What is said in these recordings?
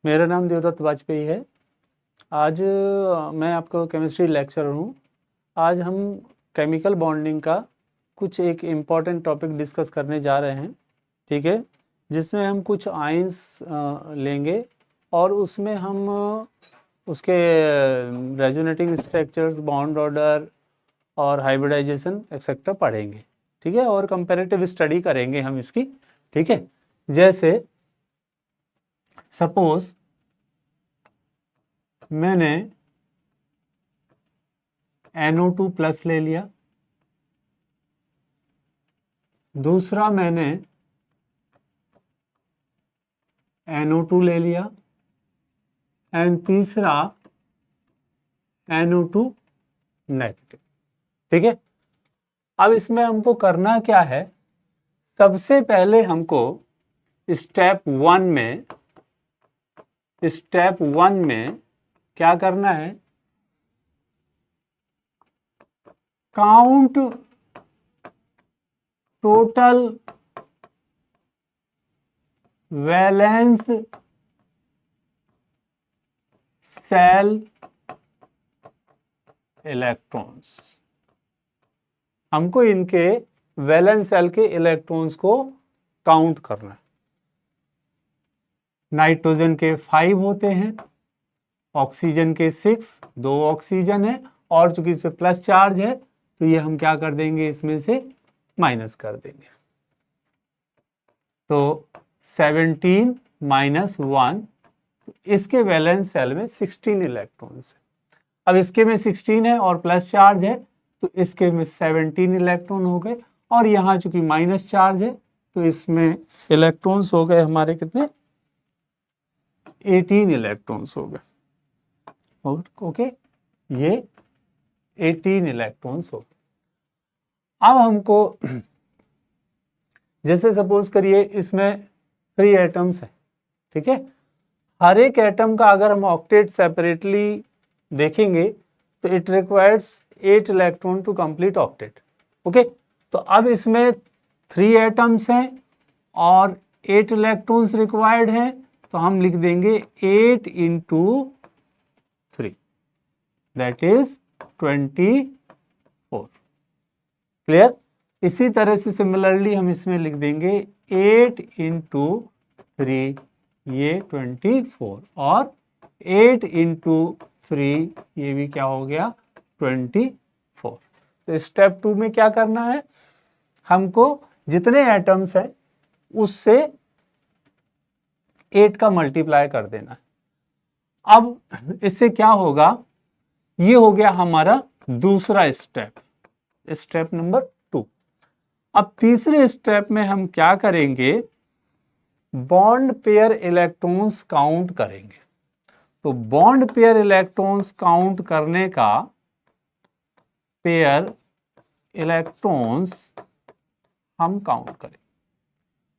मेरा नाम देवदत्त वाजपेयी है। आज मैं आपका केमिस्ट्री लेक्चरर हूँ। आज हम केमिकल बॉन्डिंग का कुछ एक इम्पॉर्टेंट टॉपिक डिस्कस करने जा रहे हैं, ठीक है, जिसमें हम कुछ आयंस लेंगे और उसमें हम उसके रेजोनेटिंग स्ट्रक्चर्स, बॉन्ड ऑर्डर और हाइब्रिडाइजेशन एक्सेट्रा पढ़ेंगे, ठीक है, और कंपैरेटिव स्टडी करेंगे हम इसकी, ठीक है। जैसे सपोज मैंने NO2 प्लस ले लिया, दूसरा मैंने NO2 ले लिया एंड तीसरा NO2 नेगेटिव, ठीक है। अब इसमें हमको करना क्या है, सबसे पहले हमको स्टेप वन में क्या करना है, count total valence shell electrons. हमको इनके वैलेंस सेल के इलेक्ट्रॉन्स को काउंट करना है। नाइट्रोजन के 5 होते हैं, ऑक्सीजन के 6, 2 ऑक्सीजन है और चूंकि इस पे प्लस चार्ज है तो ये हम क्या कर देंगे, इसमें से माइनस कर देंगे। तो 17 माइनस 1, इसके वैलेंस सेल में 16 इलेक्ट्रॉन्स है। अब इसके में 16 है और प्लस चार्ज है तो इसके में 17 इलेक्ट्रॉन हो गए, और यहाँ चूंकि माइनस चार्ज है तो इसमें इलेक्ट्रॉन्स हो गए हमारे कितने, 18 इलेक्ट्रॉन्स हो गए। ओके, ये 18 इलेक्ट्रॉन्स हो गए। अब हमको जैसे सपोज करिए इसमें 3 एटम्स है, ठीक है। हर एक एटम का अगर हम ऑक्टेट सेपरेटली देखेंगे तो it requires 8 electron to complete octet. Okay, तो अब इसमें 3 एटम्स हैं और 8 इलेक्ट्रॉन्स रिक्वायर्ड हैं, तो हम लिख देंगे 8 इंटू 3, दैट इज 24। क्लियर। इसी तरह से सिमिलरली हम इसमें लिख देंगे 8 इंटू 3, ये 24, और 8 इंटू 3 ये भी क्या हो गया, 24। तो स्टेप 2 में क्या करना है, हमको जितने एटम्स है उससे 8 का मल्टीप्लाई कर देना है। अब इससे क्या होगा, ये हो गया हमारा दूसरा स्टेप, स्टेप नंबर 2। अब तीसरे स्टेप में हम क्या करेंगे, बॉन्ड पेयर इलेक्ट्रॉन्स काउंट करेंगे। तो बॉन्ड पेयर इलेक्ट्रॉन्स काउंट करने का, पेयर इलेक्ट्रॉन्स हम काउंट करें।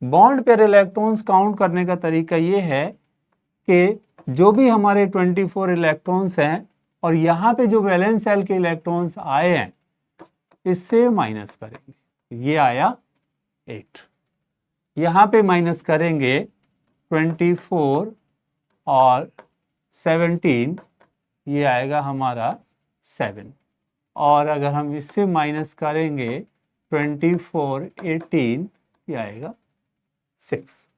बॉन्ड पेयर इलेक्ट्रॉन्स काउंट करने का तरीका यह है कि जो भी हमारे 24 इलेक्ट्रॉन्स हैं और यहां पे जो वैलेंस सेल के इलेक्ट्रॉन्स आए हैं इससे माइनस करेंगे, ये आया 8, यहां पे माइनस करेंगे 24 और 17, ये आएगा हमारा 7, और अगर हम इससे माइनस करेंगे 24, 18, ये आएगा 6।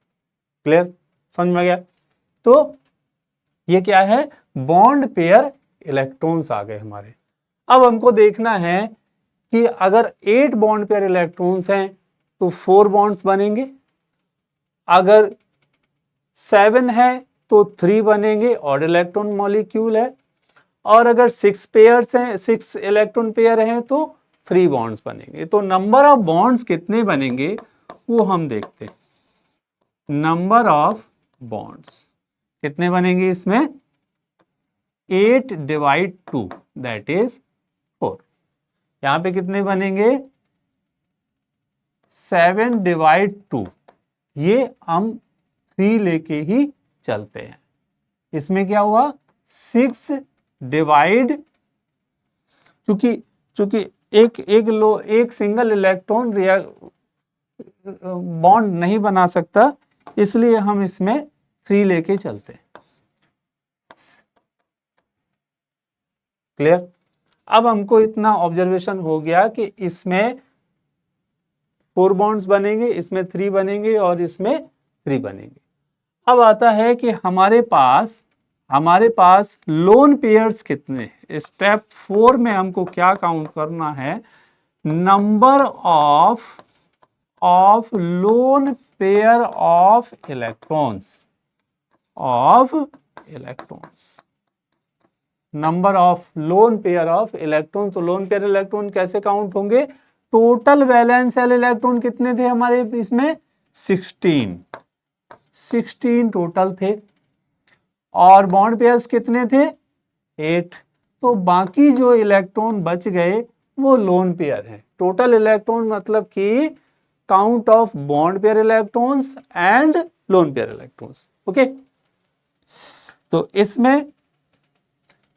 क्लियर, समझ में गया। तो ये क्या है, बॉन्ड पेयर इलेक्ट्रॉन्स आ गए हमारे। अब हमको देखना है कि अगर 8 बॉन्ड पेयर इलेक्ट्रॉन्स हैं तो 4 बॉन्ड्स बनेंगे, अगर 7 है तो 3 बनेंगे, ऑड इलेक्ट्रॉन मॉलिक्यूल है, और अगर 6 पेयर्स हैं, 6 इलेक्ट्रॉन पेयर हैं तो 3 बॉन्ड्स बनेंगे। तो नंबर ऑफ बॉन्ड्स कितने बनेंगे वो हम देखते हैं। नंबर ऑफ बॉन्ड्स कितने बनेंगे इसमें, 8 डिवाइड 2, दैट इज 4। यहां पे कितने बनेंगे, 7 डिवाइड 2, ये हम 3 लेके ही चलते हैं। इसमें क्या हुआ, 6 डिवाइड, चूंकि एक सिंगल इलेक्ट्रॉन बॉन्ड नहीं बना सकता, इसलिए हम इसमें 3 लेके चलते हैं। क्लियर। अब हमको इतना ऑब्जर्वेशन हो गया कि इसमें 4 बॉन्ड्स बनेंगे, इसमें 3 बनेंगे और इसमें 3 बनेंगे। अब आता है कि हमारे पास लोन पेयर्स कितने हैं। स्टेप 4 में हमको क्या काउंट करना है, number of lone pair of electrons number of lone pair of electron. तो लोन पेयर इलेक्ट्रॉन कैसे काउंट होंगे, टोटल वैलेंस शेल इलेक्ट्रॉन कितने थे हमारे इसमें, 16 टोटल थे, और बॉन्ड पेयर्स कितने थे, 8। तो बाकी जो इलेक्ट्रॉन बच गए वो लोन पेयर है। टोटल इलेक्ट्रॉन मतलब कि count of bond pair electrons and lone pair electrons. Okay, तो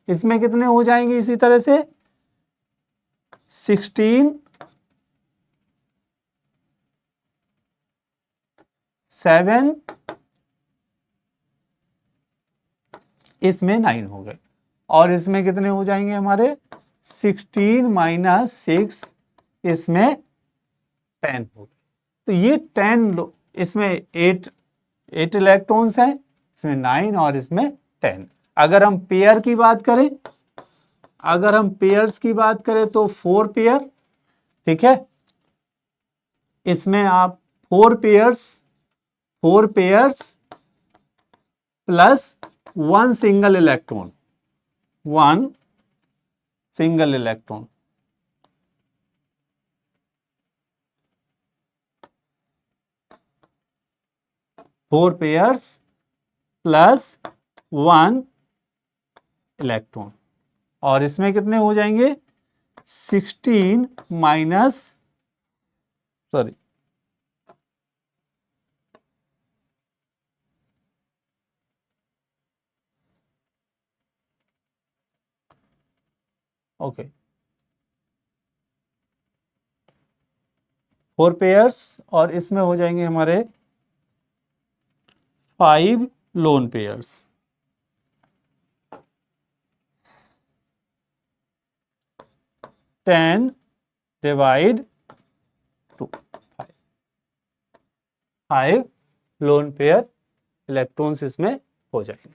इसमें कितने हो जाएंगे, इसी तरह से 16, 7, इसमें 9 हो गए, और इसमें कितने हो जाएंगे हमारे 16 माइनस 6, इसमें 10 हो गए। तो ये 10, इसमें 8 इलेक्ट्रॉन्स हैं, इसमें 9 और इसमें 10। अगर हम पेयर की बात करें, अगर हम पेयर्स की बात करें तो 4 पेयर, ठीक है, इसमें आप 4 pairs plus 1 single electron, 1 single electron, four pairs plus 1 electron, और इसमें कितने हो जाएंगे 16 माइनस, सॉरी, ओके, 4 पेयर्स, और इसमें हो जाएंगे हमारे 5 lone pairs. Ten divide two 5 lone pair electrons इसमें हो जाएंगे।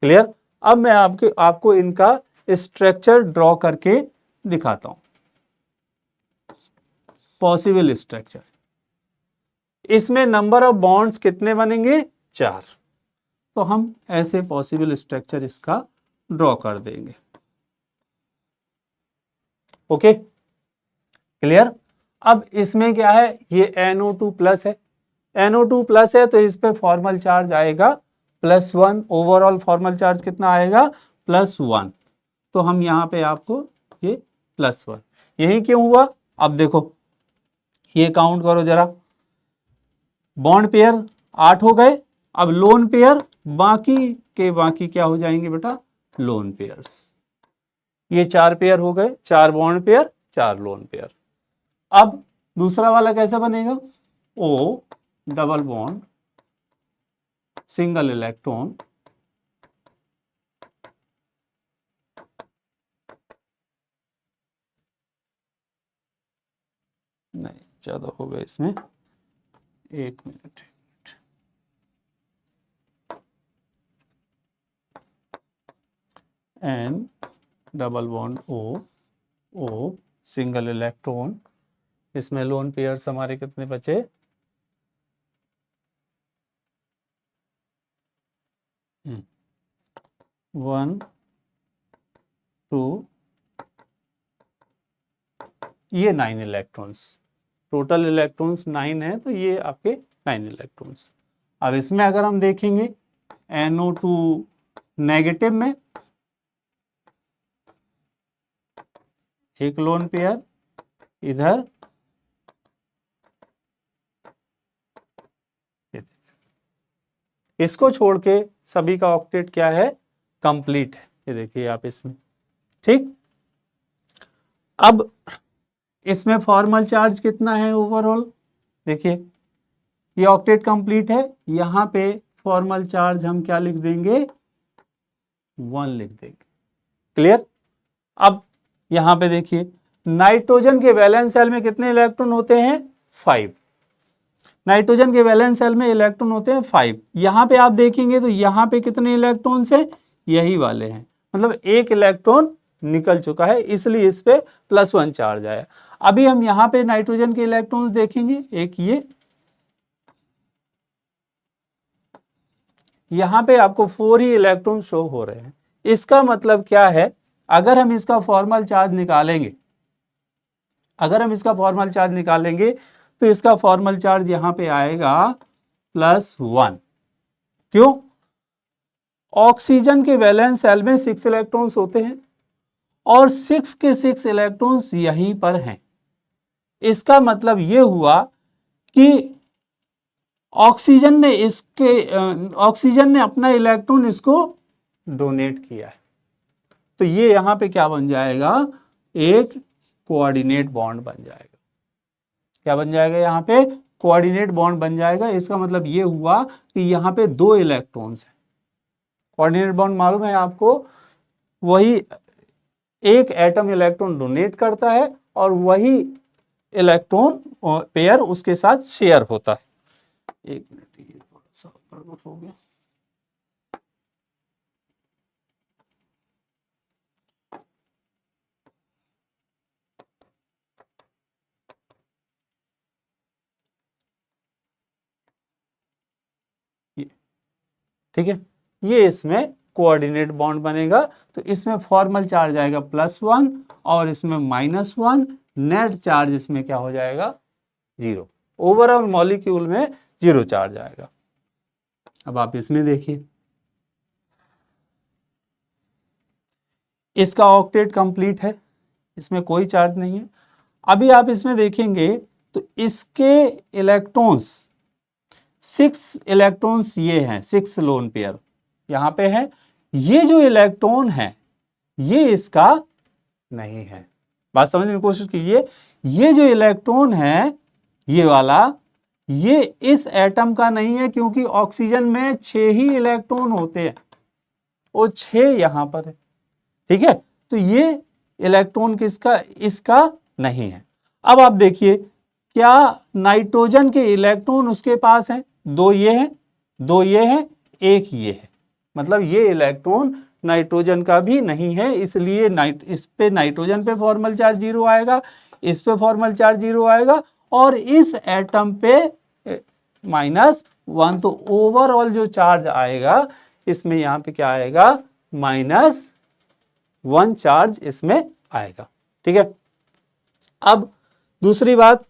क्लियर। अब मैं आपको इनका स्ट्रक्चर ड्रॉ करके दिखाता हूं। पॉसिबल स्ट्रक्चर, इसमें नंबर ऑफ बॉन्ड्स कितने बनेंगे, 4। तो हम ऐसे पॉसिबल स्ट्रक्चर इसका ड्रॉ कर देंगे। Okay, clear. अब इसमें क्या है, ये NO2 प्लस है, NO2 प्लस है तो इस पे फॉर्मल चार्ज आएगा +1। ओवरऑल फॉर्मल चार्ज कितना आएगा, +1। तो हम यहां पे आपको ये +1, यही क्यों हुआ, अब देखो ये काउंट करो जरा, बॉन्ड पेयर 8 हो गए, अब लोन पेयर बाकी के बाकी क्या हो जाएंगे बेटा, लोन पेयर्स। ये 4 पेयर हो गए, 4 बॉन्ड पेयर 4 लोन पेयर। अब दूसरा वाला कैसा बनेगा, O double bond single electron, नहीं ज्यादा हो गया इसमें, 1 minute, N double bond O single electron, इसमें लोन पेयर्स हमारे कितने बचे, 1 2, ये 9 इलेक्ट्रॉन्स, टोटल इलेक्ट्रॉन्स 9 है, तो ये आपके 9 इलेक्ट्रॉन्स। अब इसमें अगर हम देखेंगे NO2 नेगेटिव में एक लोन पेयर, इधर इसको छोड़ के सभी का ऑक्टेट क्या है, कंप्लीट है। ये देखिए आप इसमें, ठीक। अब इसमें फॉर्मल चार्ज कितना है ओवरऑल, देखिए ये ऑक्टेट कंप्लीट है, यहां पे फॉर्मल चार्ज हम क्या लिख देंगे, 1 लिख देंगे। क्लियर। अब यहां पे देखिए, नाइट्रोजन के वैलेंस शेल में कितने इलेक्ट्रॉन होते हैं? 5। नाइट्रोजन के वैलेंस शेल में इलेक्ट्रॉन होते हैं 5। यहां पे आप देखेंगे तो यहां पे कितने इलेक्ट्रॉन्स हैं? यही वाले हैं, मतलब एक इलेक्ट्रॉन निकल चुका है, इसलिए इस पे +1 चार्ज आया। अभी हम यहां पे नाइट्रोजन के इलेक्ट्रॉन्स देखेंगे, एक ये, यहां पे आपको 4 ही इलेक्ट्रॉन शो हो रहे हैं। इसका मतलब क्या है? अगर हम इसका फॉर्मल चार्ज निकालेंगे, अगर हम इसका फॉर्मल चार्ज निकालेंगे तो इसका फॉर्मल चार्ज यहां पे आएगा +1। क्यों? ऑक्सीजन के वैलेंस शेल में 6 इलेक्ट्रॉन्स होते हैं और 6 के 6 इलेक्ट्रॉन्स यहीं पर हैं। इसका मतलब यह हुआ कि ऑक्सीजन ने अपना इलेक्ट्रॉन इसको डोनेट किया है। तो ये यहां पे क्या बन जाएगा? एक कोऑर्डिनेट बॉन्ड बन जाएगा। क्या बन जाएगा? यहां पे कोऑर्डिनेट बॉन्ड बन जाएगा। इसका मतलब ये हुआ कि यहां पे 2 इलेक्ट्रॉन्स हैं। कोऑर्डिनेट बॉन्ड मालूम है आपको? वही एक एटम इलेक्ट्रॉन डोनेट करता है और वही इलेक्ट्रॉन पेयर उसके साथ शेयर होता है। एक मिनट, ये थोड़ा सा गड़बड़ हो गया। ठीक है, ये इसमें कोऑर्डिनेट बॉन्ड बनेगा। तो इसमें फॉर्मल चार्ज आएगा +1 और इसमें -1। नेट चार्ज इसमें क्या हो जाएगा? 0। ओवरऑल मॉलिक्यूल में 0 चार्ज आएगा। अब आप इसमें देखिए, इसका ऑक्टेट कंप्लीट है, इसमें कोई चार्ज नहीं है। अभी आप इसमें देखेंगे तो इसके इलेक्ट्रॉन्स, 6 इलेक्ट्रॉन्स ये हैं, 6 लोन पेयर यहां पे है। ये जो इलेक्ट्रॉन है ये इसका नहीं है। बात समझने की कोशिश कीजिए। ये जो इलेक्ट्रॉन है ये वाला, ये इस एटम का नहीं है, क्योंकि ऑक्सीजन में 6 ही इलेक्ट्रॉन होते हैं, वो 6 यहां पर है। ठीक है, तो ये इलेक्ट्रॉन किसका? इसका नहीं है। अब आप देखिए, क्या नाइट्रोजन के इलेक्ट्रॉन उसके पास हैं? 2 ये हैं, 2 ये हैं, 1 ये है। मतलब ये इलेक्ट्रॉन नाइट्रोजन का भी नहीं है, इसलिए इस पे नाइट्रोजन पे फॉर्मल चार्ज 0 आएगा, इस पे फॉर्मल चार्ज 0 आएगा और इस एटम पे -1। तो ओवरऑल जो चार्ज आएगा इसमें यहां पे क्या आएगा? -1 चार्ज इसमें आएगा। ठीक है, अब दूसरी बात,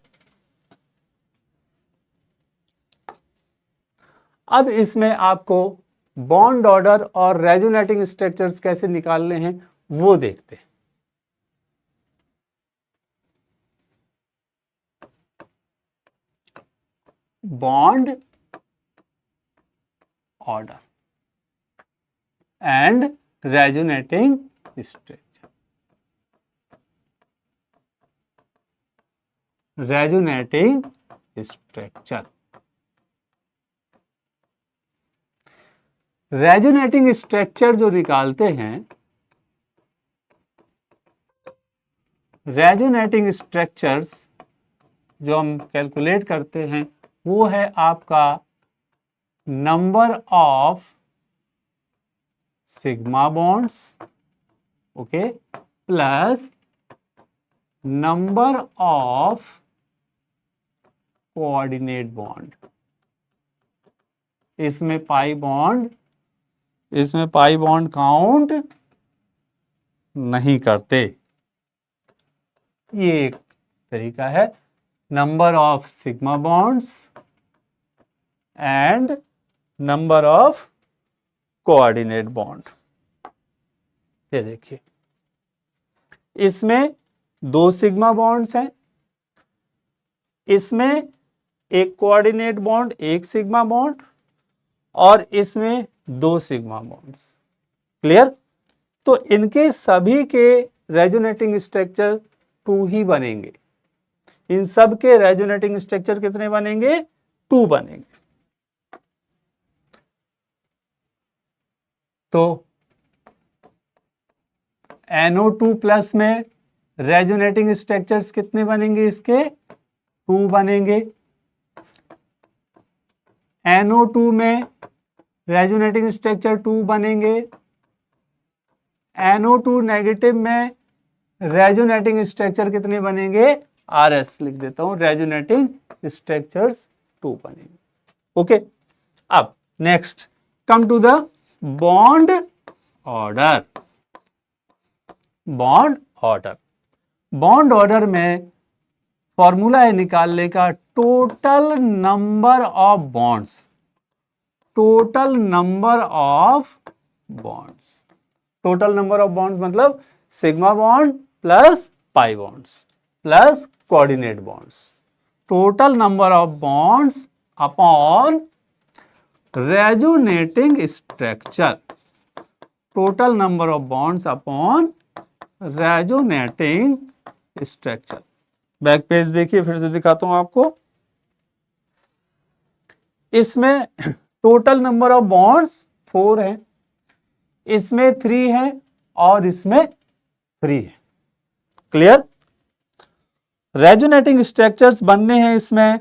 अब इसमें आपको बॉन्ड ऑर्डर और रेजोनेटिंग स्ट्रक्चर्स कैसे निकालने हैं वो देखते हैं। Bond order and resonating structure. Resonating structure, resonating structure जो निकालते हैं, रेजोनेटिंग स्ट्रक्चर्स जो हम कैलकुलेट करते हैं वो है आपका number of sigma bonds, okay, plus number of coordinate bond. इसमें पाई बॉन्ड काउंट नहीं करते। ये एक तरीका है, number of sigma bonds and number of coordinate bond. ये देखिए, इसमें 2 सिग्मा बॉन्ड्स हैं, इसमें एक कोऑर्डिनेट बॉन्ड, एक सिग्मा बॉन्ड, और इसमें 2 सिग्मा बॉन्ड्स। क्लियर? तो इनके सभी के रेजोनेटिंग स्ट्रक्चर 2 ही बनेंगे। इन सब के रेजोनेटिंग स्ट्रक्चर कितने बनेंगे? 2 बनेंगे। तो NO2 प्लस में रेजोनेटिंग स्ट्रक्चर्स कितने बनेंगे? इसके 2 बनेंगे। NO2 में रेजोनेटिंग स्ट्रक्चर 2 बनेंगे। NO2 नेगेटिव में रेजोनेटिंग स्ट्रक्चर कितने बनेंगे? RS लिख देता हूं, रेजोनेटिंग स्ट्रक्चर्स 2 बनेंगे। ओके, अब next come to the bond order. Bond order, bond order में फॉर्मूला है निकालने का total number of bonds. Total number of bonds, total number of bonds मतलब sigma bond plus pi bonds plus coordinate bonds. Total number of bonds upon resonating structure. Total number of bonds upon resonating structure. Back page देखिए, फिर से दिखाता हूं आपको। इसमें total number of bonds 4 है, इसमें 3 है और इसमें 3 है। क्लियर? रेजोनेटिंग स्ट्रक्चर्स बनने हैं इसमें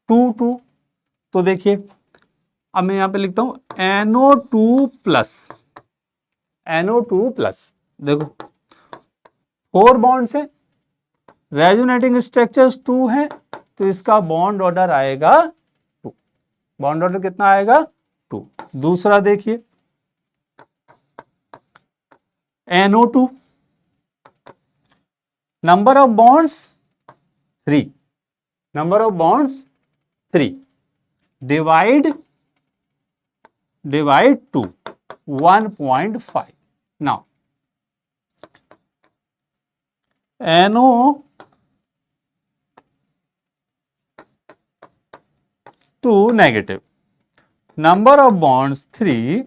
2 तो देखिए, अब मैं यहां पे लिखता हूं NO2 प्लस। NO2 प्लस, देखो 4 बॉन्ड्स है, रेजोनेटिंग स्ट्रक्चर्स 2 है, तो इसका बॉन्ड ऑर्डर आएगा 2। बॉन्ड ऑर्डर कितना आएगा? 2। दूसरा देखिए NO2, number of bonds 3, number of bonds 3, divide 2, 1.5। Now NO2 negative, number of bonds 3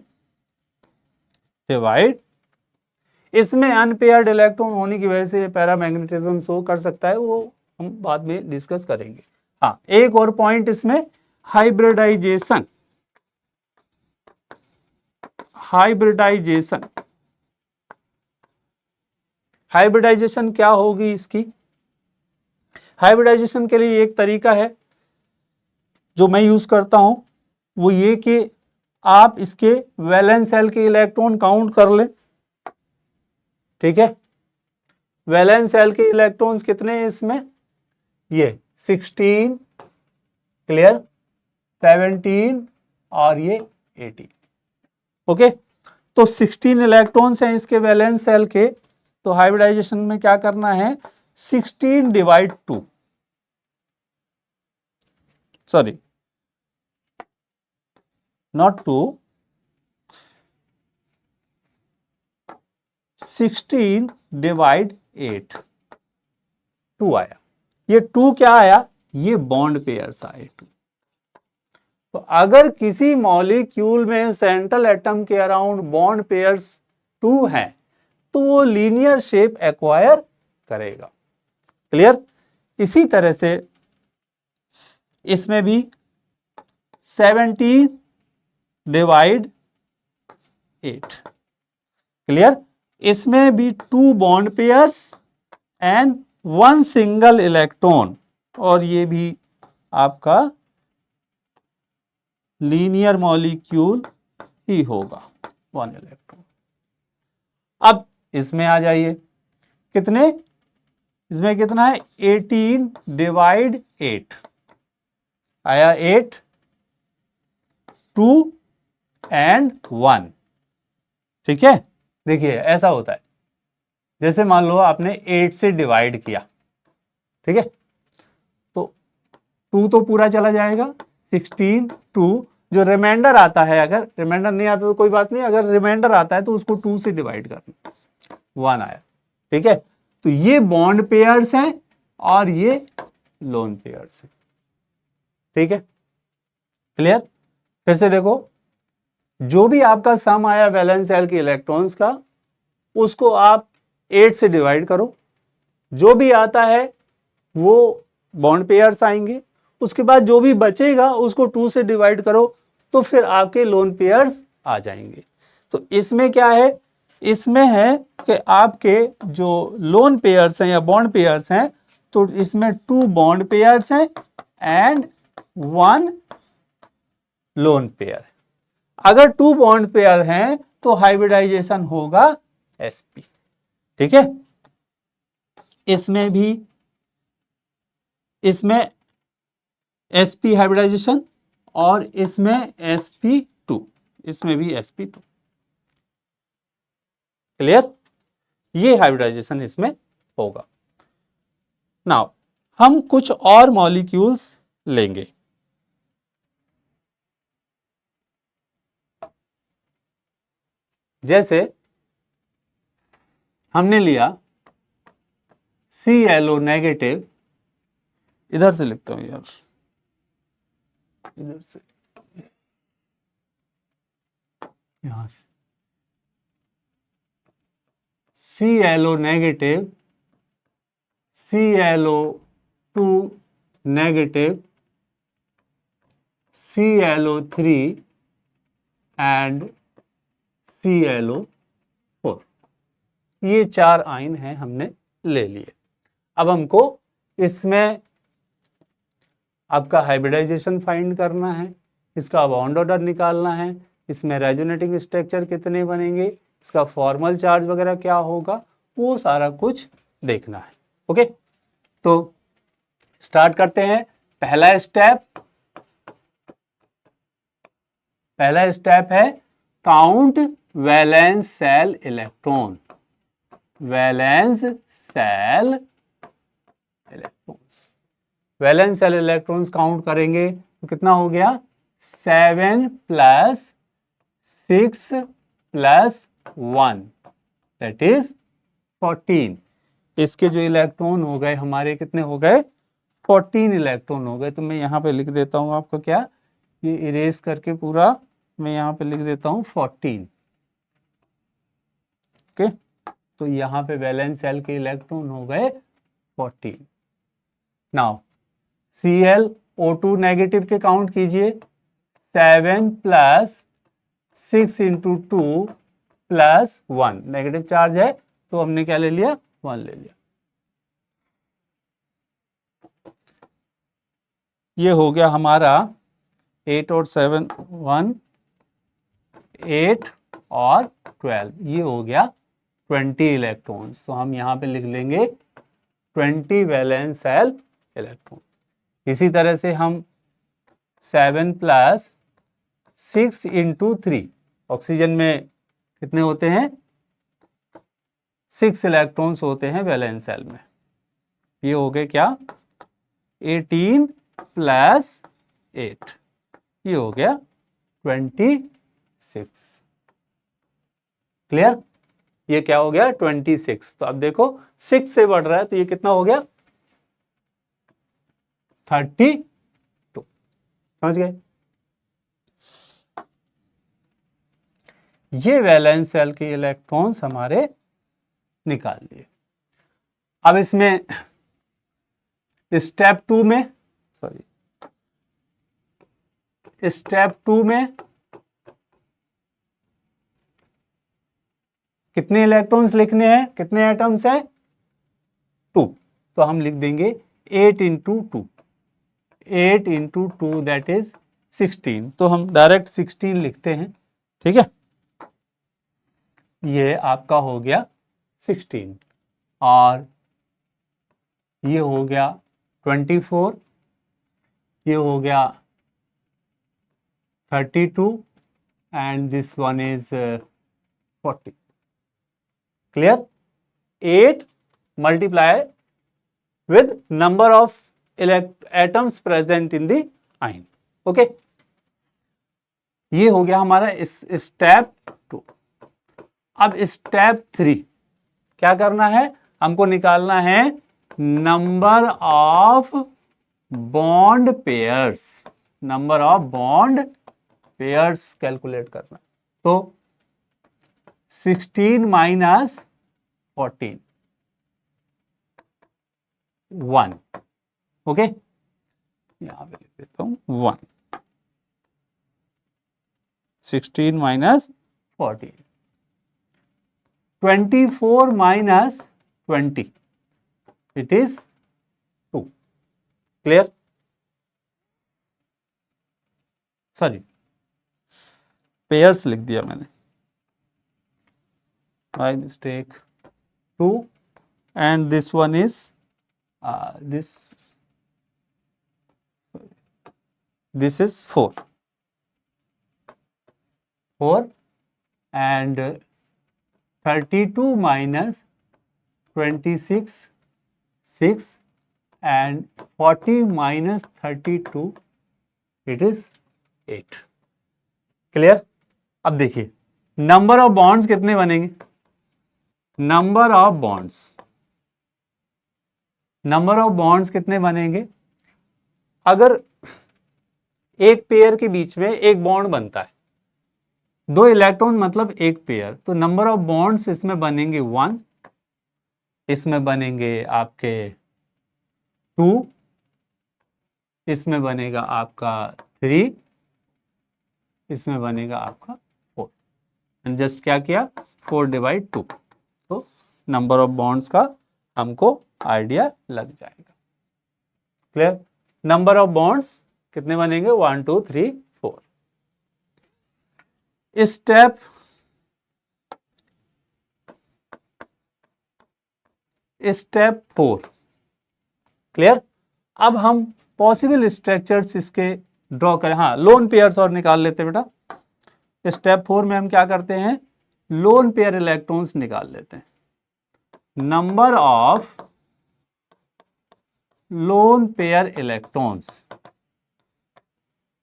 divide, इसमें अनपेयर्ड इलेक्ट्रॉन होने की वजह से पैरामैग्नेटिज्म शो कर सकता है, वो हम बाद में डिस्कस करेंगे। हाँ, एक और पॉइंट इसमें हाइब्रिडाइजेशन। हाइब्रिडाइजेशन, हाइब्रिडाइजेशन क्या होगी इसकी? हाइब्रिडाइजेशन के लिए एक तरीका है जो मैं यूज करता हूं, वो ये कि आप इसके वैलेंस शेल के इलेक्ट्रॉन काउंट कर लें। ठीक है, वैलेंस शेल के इलेक्ट्रॉन्स कितने हैं इसमें? ये 16, क्लियर, 17 और ये 18। ओके, तो 16 इलेक्ट्रॉन्स हैं इसके वैलेंस शेल के, तो हाइब्रिडाइजेशन में क्या करना है? 16 डिवाइड 2, सॉरी नॉट 2, 16 डिवाइड 8, 2 आया। ये 2 क्या आया? ये बॉन्ड पेयर्स आए 2। तो अगर किसी मॉलिक्यूल में सेंट्रल एटम के अराउंड बॉन्ड पेयर्स 2 हैं, तो वो लीनियर शेप एक्वायर करेगा। क्लियर? इसी तरह से इसमें भी 17 डिवाइड 8, क्लियर? इसमें भी 2 bond pairs and 1 single electron, और ये भी आपका लीनियर मॉलिक्यूल ही होगा, 1 इलेक्ट्रॉन। अब इसमें आ जाइए, कितने? इसमें कितना है? 18 डिवाइड 8 आया, 8, 2 एंड 1। ठीक है, देखिए ऐसा होता है, जैसे मान लो आपने 8 से डिवाइड किया, ठीक है, तो 2 तो पूरा चला जाएगा, 16, 2, जो रिमाइंडर आता है, अगर रिमाइंडर नहीं आता तो कोई बात नहीं, अगर रिमाइंडर आता है तो उसको 2 से डिवाइड करना, 1 आया। ठीक है, तो ये बॉन्ड पेयर्स हैं और ये लोन पेयर्स हैं। ठीक है, क्लियर? फिर से देखो, जो भी आपका सम आया वैलेंस शेल के इलेक्ट्रॉन्स का, उसको आप 8 से डिवाइड करो, जो भी आता है वो बॉन्ड पेयर्स आएंगे, उसके बाद जो भी बचेगा उसको 2 से डिवाइड करो, तो फिर आपके लोन पेयर्स आ जाएंगे। तो इसमें क्या है? इसमें है कि आपके जो लोन पेयर्स हैं या बॉन्ड पेयर्स हैं, तो इसमें 2 बॉन्ड पेयर्स हैं एंड 1 लोन पेयर। अगर 2 बॉन्ड पेयर हैं तो हाइब्रिडाइजेशन होगा sp। ठीक है, इसमें भी इसमें sp हाइब्रिडाइजेशन और इसमें sp2, इसमें भी sp2। क्लियर, ये हाइब्रिडाइजेशन इसमें होगा। नाउ हम कुछ और मॉलिक्यूल्स लेंगे। जैसे हमने लिया ClO नेगेटिव, इधर से लिखता हूं यार, इधर से, यहां से ClO negative, ClO2 negative, ClO3 and ClO4। ये 4 आयन हैं, हमने ले लिए। अब हमको इसमें आपका हाइब्रिडाइजेशन फाइंड करना है, इसका बॉन्ड ऑर्डर निकालना है, इसमें रेजोनेटिंग स्ट्रक्चर कितने बनेंगे, इसका फॉर्मल चार्ज वगैरह क्या होगा, वो सारा कुछ देखना है। ओके, तो स्टार्ट करते हैं। पहला स्टेप है count valence shell electron. Valence shell electrons, valence shell electrons count करेंगे तो कितना हो गया, 7 + 6 + 1 दैट इज 14। इसके जो इलेक्ट्रॉन हो गए हमारे, कितने हो गए, 14 इलेक्ट्रॉन हो गए। तो मैं यहाँ पे लिख देता हूँ आपका क्या, ये इरेज करके पूरा मैं यहाँ पे लिख देता हूँ 14। ओके, तो यहाँ पे वैलेंस सेल के इलेक्ट्रॉन हो गए 14। नाउ ClO2 नेगेटिव के काउंट कीजिए, 7 + 6 × 2 + 1, नेगेटिव चार्ज है तो हमने क्या ले लिया, 1 ले लिया। ये हो गया हमारा 8 और 7, 1, 8 और 12, ये हो गया 20 इलेक्ट्रॉन्स। तो हम यहाँ पे लिख लेंगे 20 वैलेंस सेल इलेक्ट्रॉन। इसी तरह से हम 7 + 6 × 3, ऑक्सीजन में कितने होते हैं, 6 इलेक्ट्रॉन्स होते हैं वैलेंस सेल में। ये हो गए क्या, 18 + 8, ये हो गया 26। क्लियर, ये क्या हो गया, 26। तो अब देखो 6 से बढ़ रहा है तो ये कितना हो गया, 32। समझ गए, ये वैलेंस सेल के इलेक्ट्रॉन्स हमारे निकाल दिए। अब इसमें स्टेप 2 में कितने इलेक्ट्रॉन्स लिखने हैं, कितने एटम्स हैं, 2। तो हम लिख देंगे 8 × 2, 8 × 2 दैट इज 16। तो हम डायरेक्ट 16 लिखते हैं। ठीक है, ये आपका हो गया 16 और ये हो गया 24, ये हो गया 32 and this one is 40। Clear, 8 multiply with number of atoms present in the ion। Okay, ये हो गया हमारा इस स्टेप 2। अब स्टेप 3 क्या करना है, हमको निकालना है number of bond pairs, number of bond pairs calculate करना। तो 16 - 14, 1। ओके, यहां पे लिख देता हूं 1, 16 - 14, 24 minus 20, it is 2. Clear? Sorry, pairs लिख दिया मैंने, by mistake. 2 and this one is this is 4 and 32 minus 26 6 and 40 minus 32 it is 8. Clear? अब देखिए नंबर ऑफ बॉन्ड्स कितने बनेंगे. नंबर ऑफ बॉन्ड्स कितने बनेंगे. अगर एक पेयर के बीच में एक बॉन्ड बनता है, 2 इलेक्ट्रॉन मतलब एक पेयर, तो नंबर ऑफ बॉन्ड्स इसमें बनेंगे 1, इसमें बनेंगे आपके 2, इसमें बनेगा आपका 3, इसमें बनेगा आपका 4. एंड जस्ट क्या किया, 4/2. तो नंबर ऑफ बॉन्ड्स का हमको आइडिया लग जाएगा. क्लियर? नंबर ऑफ बॉन्ड्स कितने बनेंगे, 1 2 3 4. Step step 4. क्लियर? अब हम पॉसिबल स्ट्रक्चर्स इसके ड्रॉ करें. हाँ, लोन पेयर्स और निकाल लेते हैं बेटा. स्टेप 4 में हम क्या करते हैं, लोन पेयर इलेक्ट्रॉन्स निकाल लेते हैं. Number of lone pair electrons.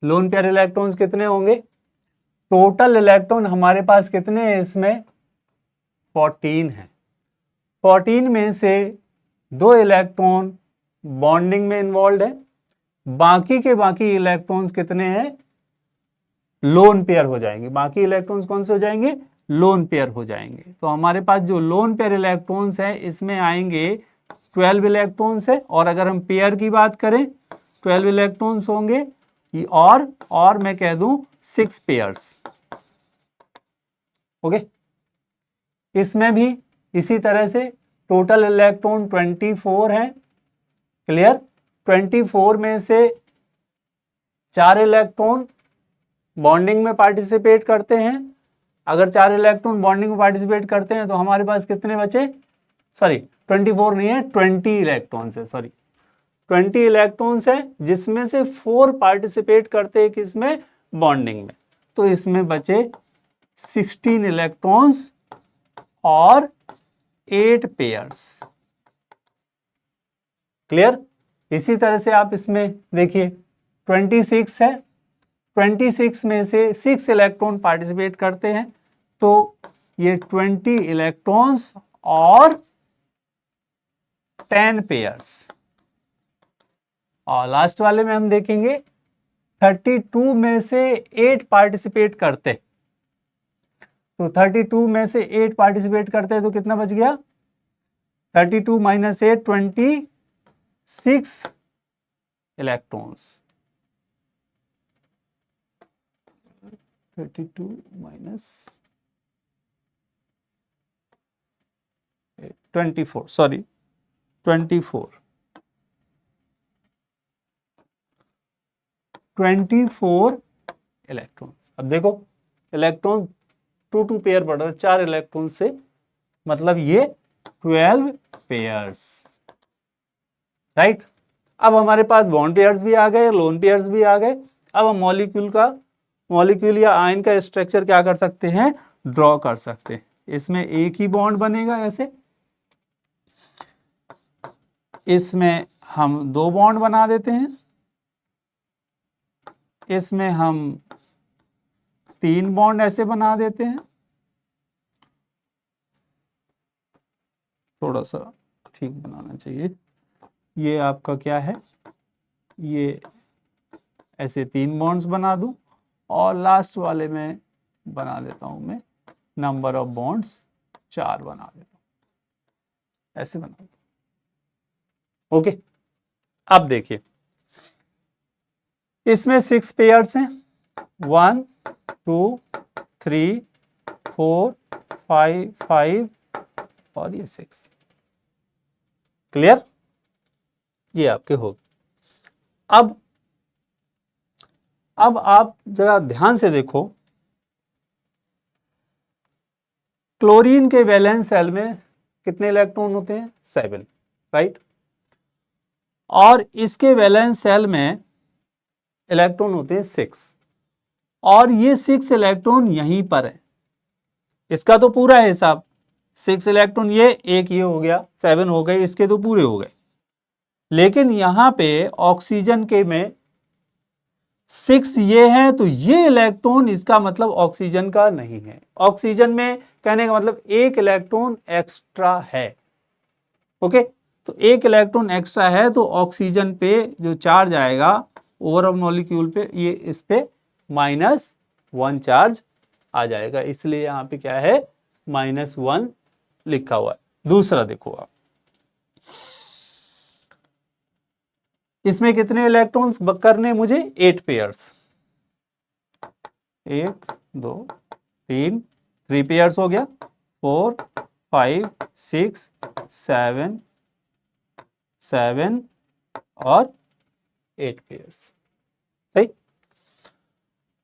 Lone pair electrons कितने होंगे, टोटल इलेक्ट्रॉन हमारे पास कितने हैं, इसमें 14 है. 14 में से 2 इलेक्ट्रॉन बॉन्डिंग में इन्वॉल्व है, बाकी के बाकी इलेक्ट्रॉन्स कितने हैं, लोन पेयर हो जाएंगे. बाकी इलेक्ट्रॉन्स कौन से हो जाएंगे, लोन पेयर हो जाएंगे. तो हमारे पास जो लोन पेयर इलेक्ट्रॉन्स है इसमें आएंगे 12 इलेक्ट्रॉन्स है. और अगर हम पेयर की बात करें 12 इलेक्ट्रॉन्स होंगे, और मैं कह दूं 6 पेयर्स. ओके. इसमें भी इसी तरह से टोटल इलेक्ट्रॉन 24 है. क्लियर? 24 में से 4 इलेक्ट्रॉन बॉन्डिंग में पार्टिसिपेट करते हैं. अगर 4 इलेक्ट्रॉन बॉन्डिंग में पार्टिसिपेट करते हैं तो हमारे पास कितने बचे, सॉरी 24 नहीं है, 20 इलेक्ट्रॉन्स है. सॉरी 20 इलेक्ट्रॉन्स है, जिसमें से 4 पार्टिसिपेट करते हैं किसमें, बॉन्डिंग में. तो इसमें बचे 16 इलेक्ट्रॉन्स और 8 पेयर्स. क्लियर? इसी तरह से आप इसमें देखिए 26 है, 26 में से 6 इलेक्ट्रॉन पार्टिसिपेट करते हैं, तो ये 20 इलेक्ट्रॉन्स और 10 पेयर्स. और लास्ट वाले में हम देखेंगे 32 में से 8 पार्टिसिपेट करते, तो 32 में से 8 पार्टिसिपेट करते हैं तो कितना बच गया, 32 minus 8 26 electrons. 32 minus 24, sorry 24 electrons. अब देखो इलेक्ट्रॉन 2 पेयर बढ़ रहा है, 4 इलेक्ट्रॉन से, मतलब ये 12 पेयर्स. राइट? अब हमारे पास बॉन्ड पेयर्स भी आ गए, लोन पेयर्स भी आ गए. अब हम मॉलिक्यूल या आयन का स्ट्रक्चर क्या कर सकते हैं, ड्रॉ कर सकते हैं. इसमें एक ही बॉन्ड बनेगा ऐसे, इसमें हम 2 बॉन्ड बना देते हैं, इसमें हम 3 बॉन्ड ऐसे बना देते हैं. थोड़ा सा ठीक बनाना चाहिए. ये आपका क्या है, ये ऐसे 3 बॉन्ड्स बना दूं, और लास्ट वाले में बना देता हूं मैं नंबर ऑफ बॉन्ड्स 4 बना देता हूं, ऐसे बना देता हूं. ओके. अब देखिए इसमें 6 पेयर्स हैं, 1 2 3 4 5 5 और ये 6। क्लियर? ये आपके हो गए। अब आप जरा ध्यान से देखो, क्लोरीन के वैलेंस शेल में कितने इलेक्ट्रॉन होते हैं? 7, राइट। और इसके वैलेंस शेल में इलेक्ट्रॉन होते हैं 6, और ये 6 इलेक्ट्रॉन यहीं पर है। इसका तो पूरा है हिसाब, 6 इलेक्ट्रॉन ये, एक ये हो गया, 7 हो गए, इसके तो पूरे हो गए। लेकिन यहां पे ऑक्सीजन के में 6 ये है, तो ये इलेक्ट्रॉन इसका मतलब ऑक्सीजन का नहीं है। ऑक्सीजन में कहने का मतलब एक इलेक्ट्रॉन एक्स्ट्रा है। ओके, तो एक इलेक्ट्रॉन एक्स्ट्रा है, तो ऑक्सीजन पे जो चार्ज आएगा ओवरऑल मॉलिक्यूल पे, ये इस पे -1 चार्ज आ जाएगा। इसलिए यहां पे क्या है? -1 लिखा हुआ है। दूसरा देखो आप, इसमें कितने इलेक्ट्रॉन्स करने मुझे? 8 पेयर्स। 1 2 3, 3 पेयर्स हो गया, 4 5 6 7 7 और 8 पेयर्स। सही।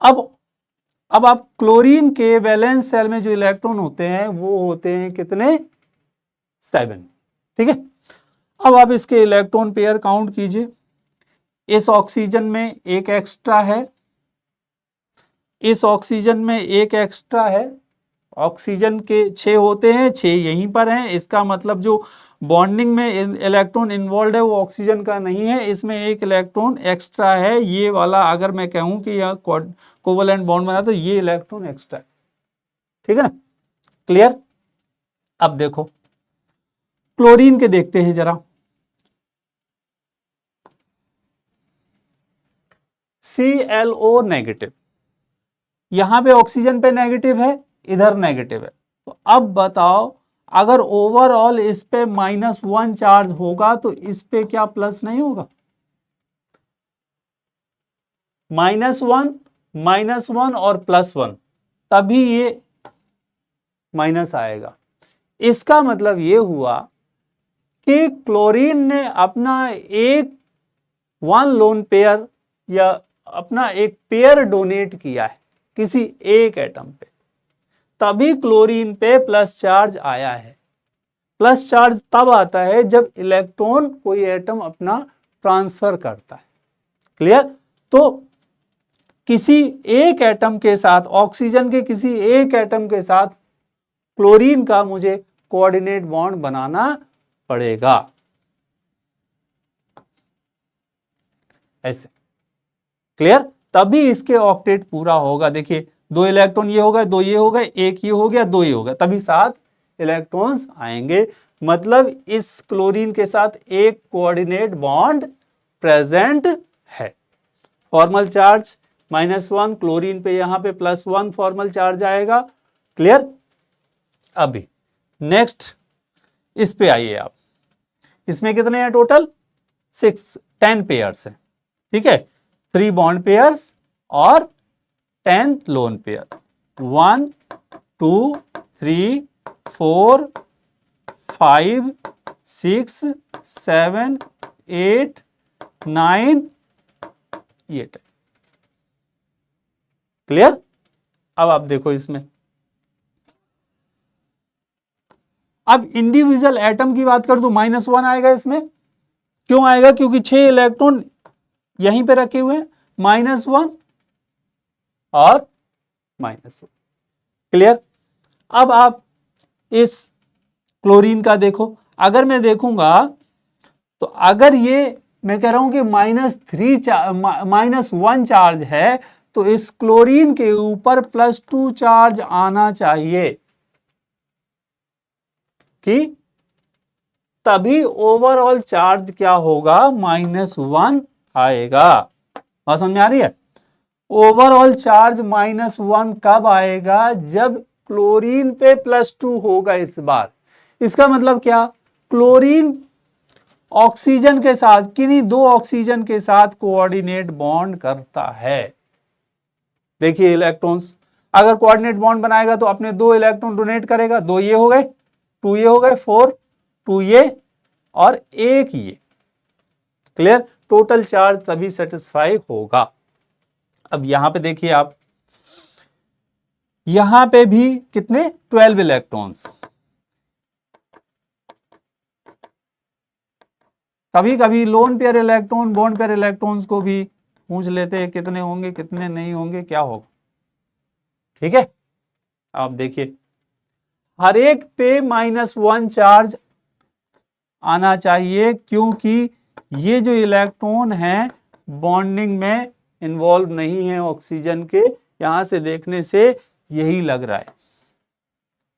अब आप क्लोरीन के वैलेंस शेल में जो इलेक्ट्रॉन होते हैं वो होते हैं कितने? 7। ठीक है। अब आप इसके इलेक्ट्रॉन पेयर काउंट कीजिए। इस ऑक्सीजन में एक एक्स्ट्रा है, इस ऑक्सीजन में एक एक्स्ट्रा है। ऑक्सीजन के 6 होते हैं, 6 यहीं पर हैं। इसका मतलब जो बॉन्डिंग में इलेक्ट्रॉन इन्वॉल्व है वो ऑक्सीजन का नहीं है, इसमें एक इलेक्ट्रॉन एक्स्ट्रा है। ये वाला अगर मैं कहूं कि यह कोवलेंट बॉन्ड बना तो ये इलेक्ट्रॉन एक्स्ट्रा है। ठीक है ना? क्लियर? अब देखो क्लोरीन के देखते हैं जरा। ClO नेगेटिव, यहां पे ऑक्सीजन पे नेगेटिव है, इधर नेगेटिव है। तो अब बताओ, अगर ओवरऑल इस पे -1 चार्ज होगा तो इस पे क्या प्लस नहीं होगा? -1 और +1, तभी ये माइनस आएगा। इसका मतलब ये हुआ कि क्लोरीन ने अपना एक 1 लोन पेयर या अपना एक पेयर डोनेट किया है किसी एक एटम पे, तभी क्लोरीन पे प्लस चार्ज आया है। प्लस चार्ज तब आता है जब इलेक्ट्रॉन कोई एटम अपना ट्रांसफर करता है। क्लियर? तो किसी एक एटम के साथ, ऑक्सीजन के किसी एक एटम के साथ क्लोरीन का मुझे कोऑर्डिनेट बॉन्ड बनाना पड़ेगा, ऐसे। क्लियर? तभी इसके ऑक्टेट पूरा होगा। देखिए 2 इलेक्ट्रॉन ये हो गए, 2 ये हो गए, 1 ये हो गया, 2 ये हो गया, तभी 7 इलेक्ट्रॉन्स आएंगे। मतलब इस क्लोरीन के साथ एक कोऑर्डिनेट बॉन्ड प्रेजेंट है। फॉर्मल चार्ज -1, क्लोरीन पे यहां पे +1 फॉर्मल चार्ज आएगा। क्लियर? अभी नेक्स्ट इस पे आइए आप। इसमें कितने हैं टोटल? 10 पेयर्स है। ठीक है, 3 बॉन्ड पेयर्स और 10 लोन पेयर। 1 2 3 4 5 6 7 8 9 8। क्लियर? अब आप देखो इसमें, अब इंडिविजुअल एटम की बात कर दो, -1 आएगा इसमें। क्यों आएगा? क्योंकि 6 इलेक्ट्रॉन यहीं पे रखे हुए हैं, -1 और -1। क्लियर? अब आप इस क्लोरीन का देखो, अगर मैं देखूंगा तो अगर ये मैं कह रहा हूं कि -1 चार्ज है, तो इस क्लोरीन के ऊपर +2 चार्ज आना चाहिए कि तभी ओवरऑल चार्ज क्या होगा? -1 आएगा। बात समझ में आ रही है? ओवरऑल चार्ज -1 कब आएगा? जब क्लोरीन पे +2 होगा इस बार। इसका मतलब क्या? क्लोरीन ऑक्सीजन के साथ, किन्हीं 2 ऑक्सीजन के साथ कोऑर्डिनेट बॉन्ड करता है। देखिए इलेक्ट्रॉन्स, अगर कोऑर्डिनेट बॉन्ड बनाएगा तो अपने 2 इलेक्ट्रॉन डोनेट करेगा, 2 ये हो गए, 2 ये हो गए 4, 2 ये और 1 ये। क्लियर? टोटल चार्ज तभी सेटिस्फाई होगा। अब यहां पे देखिए आप, यहां पे भी कितने 12 इलेक्ट्रॉन्स। कभी कभी lone pair electron bond pair electrons को भी पूछ लेते हैं कितने होंगे कितने नहीं होंगे, क्या होगा। ठीक है, आप देखिए हर एक पे -1 चार्ज आना चाहिए, क्योंकि ये जो इलेक्ट्रॉन है बॉन्डिंग में इन्वॉल्व नहीं है ऑक्सीजन के, यहां से देखने से यही लग रहा है।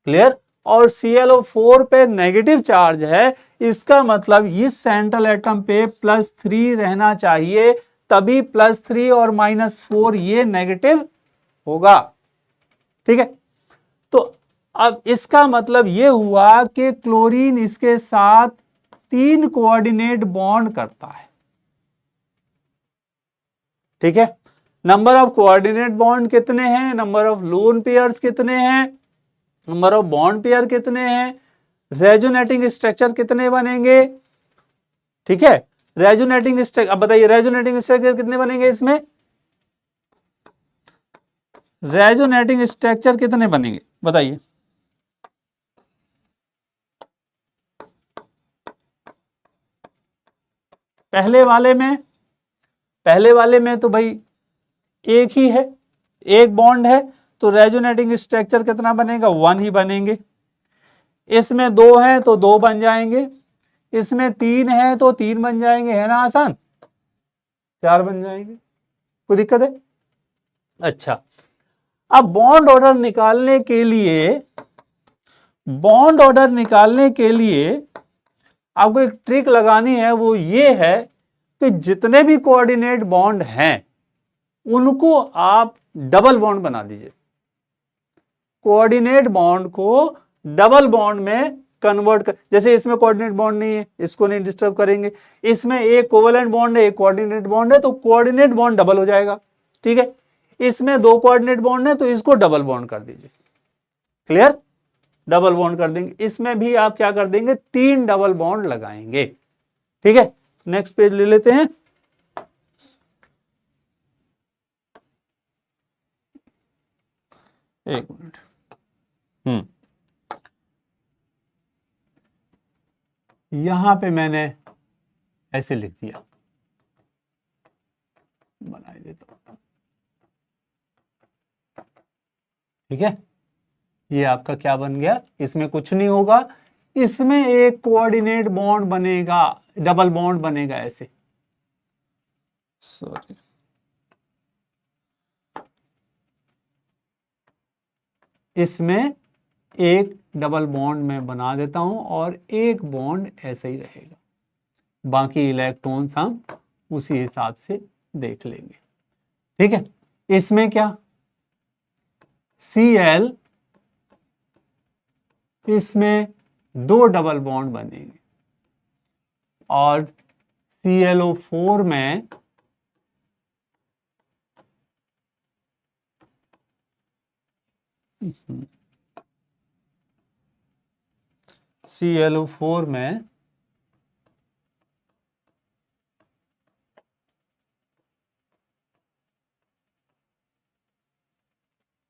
क्लियर? और ClO4 पे नेगेटिव चार्ज है, इसका मतलब इस सेंट्रल एटम पे +3 रहना चाहिए, तभी +3 और -4 ये नेगेटिव होगा। ठीक है, तो अब इसका मतलब ये हुआ कि क्लोरीन इसके साथ 3 कोऑर्डिनेट बॉन्ड करता है। ठीक है, नंबर ऑफ कोऑर्डिनेट बॉन्ड कितने हैं, नंबर ऑफ लोन पेयर्स कितने हैं, नंबर ऑफ बॉन्ड पेयर कितने हैं, रेजोनेटिंग स्ट्रक्चर कितने बनेंगे। ठीक है, रेजोनेटिंग स्ट्रक्चर, अब बताइए रेजोनेटिंग स्ट्रक्चर कितने बनेंगे इसमें, रेजोनेटिंग स्ट्रक्चर कितने बनेंगे बताइए। पहले वाले में तो भाई एक ही है, एक बॉन्ड है, तो रेजोनेटिंग स्ट्रक्चर कितना बनेगा, 1 ही बनेंगे। इसमें 2 है तो 2 बन जाएंगे, इसमें 3 है तो 3 बन जाएंगे, है ना आसान, 4 बन जाएंगे। कोई दिक्कत है? अच्छा, अब बॉन्ड ऑर्डर निकालने के लिए आपको एक ट्रिक लगानी है, वो ये है कि जितने भी कोऑर्डिनेट बॉन्ड हैं उनको आप डबल बॉन्ड बना दीजिए। कोऑर्डिनेट बॉन्ड को डबल बॉन्ड में कन्वर्ट कर, जैसे इसमें कोऑर्डिनेट बॉन्ड नहीं है, इसको नहीं डिस्टर्ब करेंगे, इसमें एक कोवेलेंट बॉन्ड है एक कोऑर्डिनेट बॉन्ड है, तो कोऑर्डिनेट बॉन्ड डबल हो जाएगा। ठीक है, इसमें 2 कोऑर्डिनेट बॉन्ड है तो इसको डबल बॉन्ड कर दीजिए। क्लियर? डबल बॉन्ड कर देंगे। इसमें भी आप क्या कर देंगे, 3 डबल बॉन्ड लगाएंगे। ठीक है, नेक्स्ट पेज ले लेते हैं। एक मिनट, यहां पे मैंने ऐसे लिख दिया, बना देता हूं। ठीक है, ये आपका क्या बन गया, इसमें कुछ नहीं होगा, इसमें एक कोऑर्डिनेट बॉन्ड बनेगा, डबल बॉन्ड बनेगा ऐसे, सॉरी इसमें एक डबल बॉन्ड मैं बना देता हूं और एक बॉन्ड ऐसे ही रहेगा, बाकी इलेक्ट्रॉन्स हम उसी हिसाब से देख लेंगे। ठीक है, इसमें क्या Cl, इसमें 2 डबल बॉन्ड बनेंगे और ClO4 में ClO4 में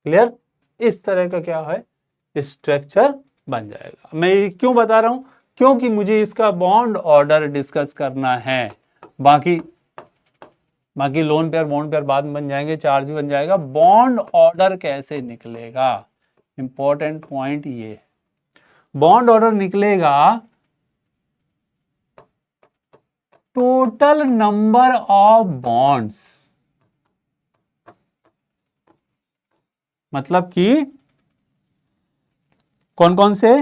क्लियर, इस तरह का क्या है स्ट्रक्चर बन जाएगा। मैं ये क्यों बता रहा हूं, क्योंकि मुझे इसका बॉन्ड ऑर्डर डिस्कस करना है। बाकी लोन पेयर बॉन्ड पेयर बाद में बन जाएंगे, चार्ज भी बन जाएगा, बॉन्ड ऑर्डर कैसे निकलेगा, इंपॉर्टेंट पॉइंट ये। बॉन्ड ऑर्डर निकलेगा टोटल नंबर ऑफ बॉन्ड्स, मतलब कि कौन कौन से,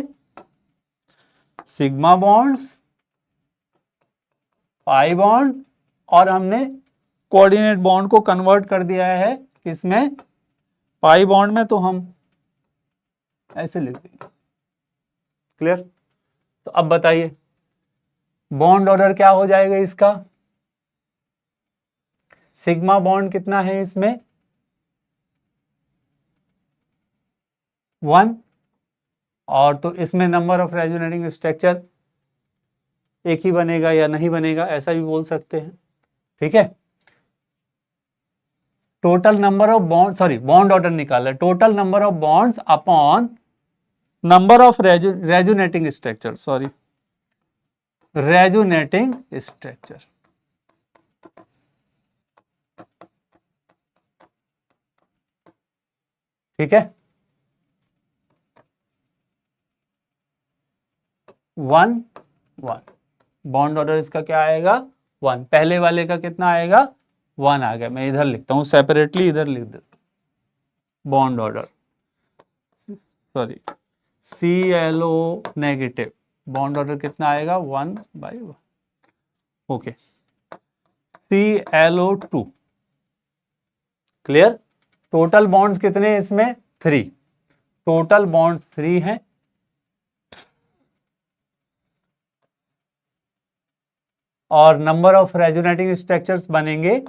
सिग्मा बॉन्ड्स, पाई बॉन्ड, और हमने कोऑर्डिनेट बॉन्ड को कन्वर्ट कर दिया है इसमें पाई बॉन्ड में, तो हम ऐसे लिख देंगे। क्लियर? तो अब बताइए बॉन्ड ऑर्डर क्या हो जाएगा इसका, सिग्मा बॉन्ड कितना है इसमें 1, और तो इसमें नंबर ऑफ रेजोनेटिंग स्ट्रक्चर एक ही बनेगा या नहीं बनेगा, ऐसा भी बोल सकते हैं। ठीक है, total number of bond, sorry bond order निकाला, total number of bonds upon number of resonating structure, sorry resonating structure. ठीक है, 1 1 बॉन्ड ऑर्डर इसका क्या आएगा 1, पहले वाले का कितना आएगा 1 आ गया। मैं इधर लिखता हूं सेपरेटली, इधर लिख देता हूं bond order, sorry ClO negative, bond order कितना आएगा 1/1। Okay, ClO2 clear. Total bonds कितने हैं इसमें 3, टोटल बॉन्ड्स 3 हैं और नंबर ऑफ रेजोनेटिंग स्ट्रक्चर्स बनेंगे,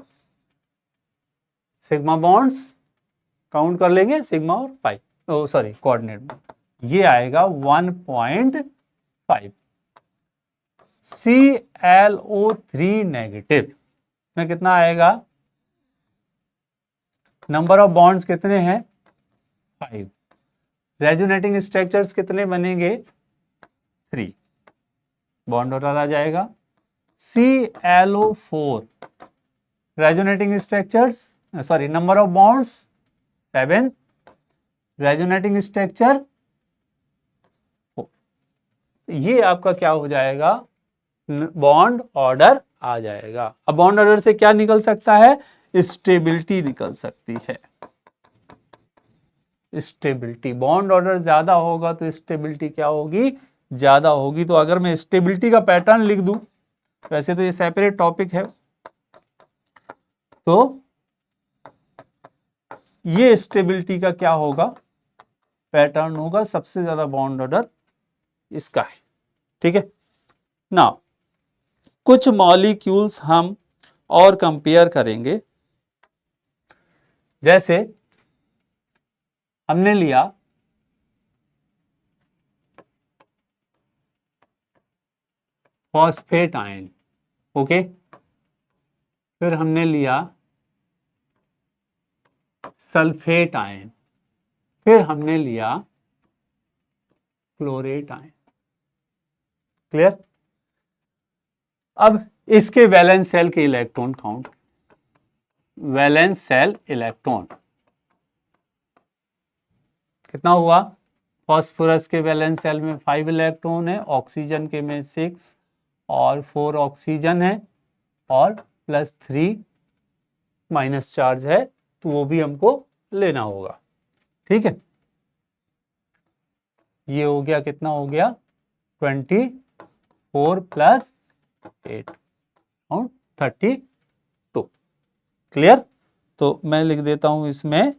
सिग्मा बॉन्ड्स काउंट कर लेंगे सिग्मा और पाई, ओ सॉरी कोऑर्डिनेट में, ये आएगा 1.5। ClO3 नेगेटिव में कितना आएगा, नंबर ऑफ बॉन्ड्स कितने हैं 5, रेजोनेटिंग स्ट्रक्चर्स कितने बनेंगे 3, बॉन्ड ऑर्डर आ जाएगा। ClO4 resonating structures, sorry number of bonds 7, resonating structure 4, ये आपका क्या हो जाएगा बॉन्ड ऑर्डर आ जाएगा। अब बॉन्ड ऑर्डर से क्या निकल सकता है, स्टेबिलिटी निकल सकती है। स्टेबिलिटी, बॉन्ड ऑर्डर ज्यादा होगा तो स्टेबिलिटी क्या होगी ज्यादा होगी। तो अगर मैं स्टेबिलिटी का पैटर्न लिख दूं, वैसे तो ये सेपरेट टॉपिक है, तो ये स्टेबिलिटी का क्या होगा पैटर्न होगा, सबसे ज्यादा बॉन्ड ऑर्डर इसका है। ठीक है, नाउ कुछ मॉलिक्यूल्स हम और कंपेयर करेंगे। जैसे हमने लिया फॉस्फेट आयन, ओके, फिर हमने लिया सल्फेट आयन, फिर हमने लिया क्लोरेट आयन। क्लियर। अब इसके वैलेंस सेल के electron count, valence shell electron कितना हुआ, फास्फोरस के वैलेंस सेल में 5 इलेक्ट्रॉन है, ऑक्सीजन के में 6 और 4 ऑक्सीजन है और +3 माइनस चार्ज है, तो वो भी हमको लेना होगा। ठीक है, ये हो गया कितना हो गया 24 + 8 और 32। क्लियर। तो मैं लिख देता हूं इसमें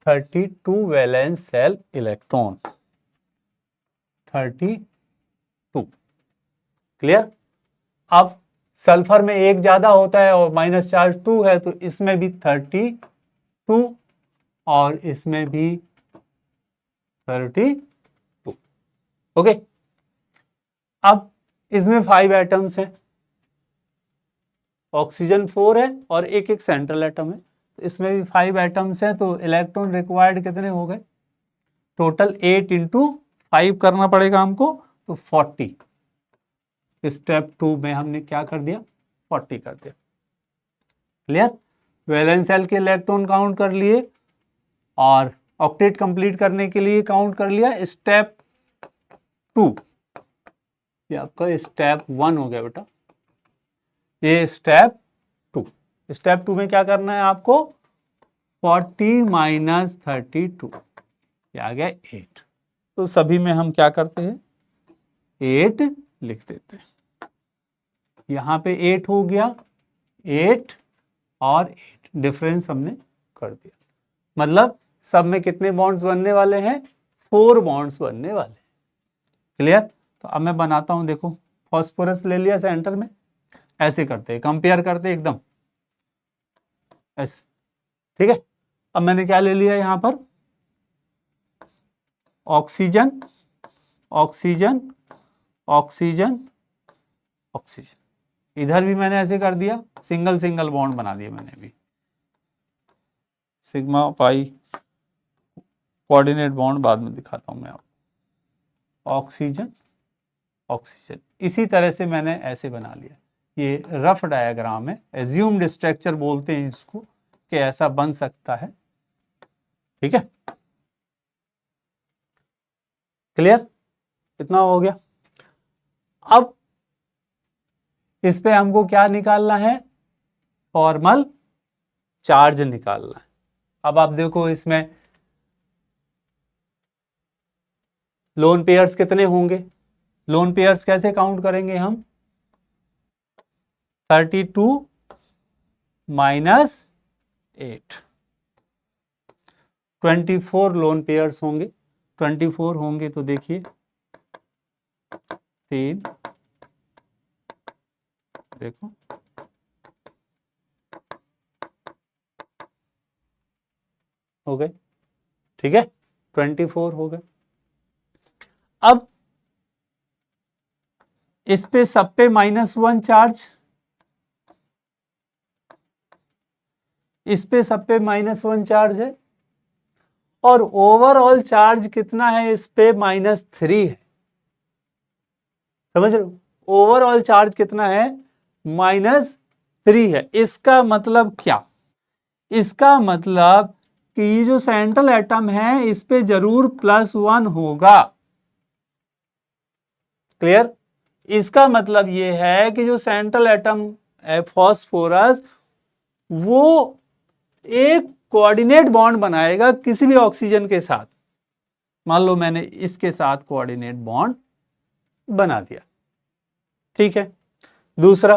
32 वैलेंस सेल इलेक्ट्रॉन, 32। क्लियर। अब सल्फर में एक ज्यादा होता है और माइनस चार्ज 2 है, तो इसमें भी 32 और इसमें भी 32। ओके, अब इसमें 5 एटम्स हैं, ऑक्सीजन 4 है और एक एक सेंट्रल एटम है, तो इसमें भी 5 एटम्स हैं, तो इलेक्ट्रॉन रिक्वायर्ड कितने हो गए टोटल 8 × 5 करना पड़ेगा हमको, तो 40। स्टेप 2 में हमने क्या कर दिया 40 कर दिया। क्लियर। वैलेंस सेल के इलेक्ट्रॉन काउंट कर लिए और ऑक्टेट कंप्लीट करने के लिए काउंट कर लिया। स्टेप 2 ये आपका स्टेप 1 हो गया बेटा, ये स्टेप 2। स्टेप 2 में क्या करना है आपको 40 - 32, ये आ गया 8। तो सभी में हम क्या करते हैं 8 लिख देते हैं। यहां पे 8 हो गया, 8 और 8 डिफरेंस हमने कर दिया, मतलब सब में कितने बॉन्ड्स बनने वाले हैं 4 बॉन्ड्स बनने वाले हैं। क्लियर। तो अब मैं बनाता हूं, देखो फास्फोरस ले लिया सेंटर में, ऐसे करते हैं कंपेयर करते हैं एकदम ऐसे। ठीक है, अब मैंने क्या ले लिया यहां पर ऑक्सीजन ऑक्सीजन ऑक्सीजन ऑक्सीजन। इधर भी मैंने ऐसे कर दिया, सिंगल सिंगल बॉन्ड बना दिया मैंने भी, सिग्मा पाई कोऑर्डिनेट बॉन्ड बाद में दिखाता हूं मैं आपको। ऑक्सीजन ऑक्सीजन, इसी तरह से मैंने ऐसे बना लिया। ये रफ डायग्राम है, एज्यूम्ड स्ट्रक्चर बोलते हैं इसको, कि ऐसा बन सकता है। ठीक है, क्लियर, इतना हो गया। अब इस पे हमको क्या निकालना है, फॉर्मल चार्ज निकालना है। अब आप देखो इसमें लोन पेयर्स कितने होंगे, लोन पेयर्स कैसे काउंट करेंगे हम, 32 माइनस 8, 24 लोन पेयर्स होंगे। 24 होंगे तो देखिए 3, देखो हो गए, ठीक है, 24 हो गए। अब इस पे सब पे -1 चार्ज, इस पे सब पे -1 चार्ज है, और ओवरऑल चार्ज कितना है इस पे, -3 है। समझ रहे हो, ओवरऑल चार्ज कितना है, -3 है। इसका मतलब क्या, इसका मतलब कि ये जो सेंट्रल एटम है इस पे जरूर +1 होगा। क्लियर, इसका मतलब ये है कि जो सेंट्रल एटम है फॉस्फोरस, वो एक कोऑर्डिनेट बॉन्ड बनाएगा किसी भी ऑक्सीजन के साथ। मान लो मैंने इसके साथ कोऑर्डिनेट बॉन्ड बना दिया, ठीक है। दूसरा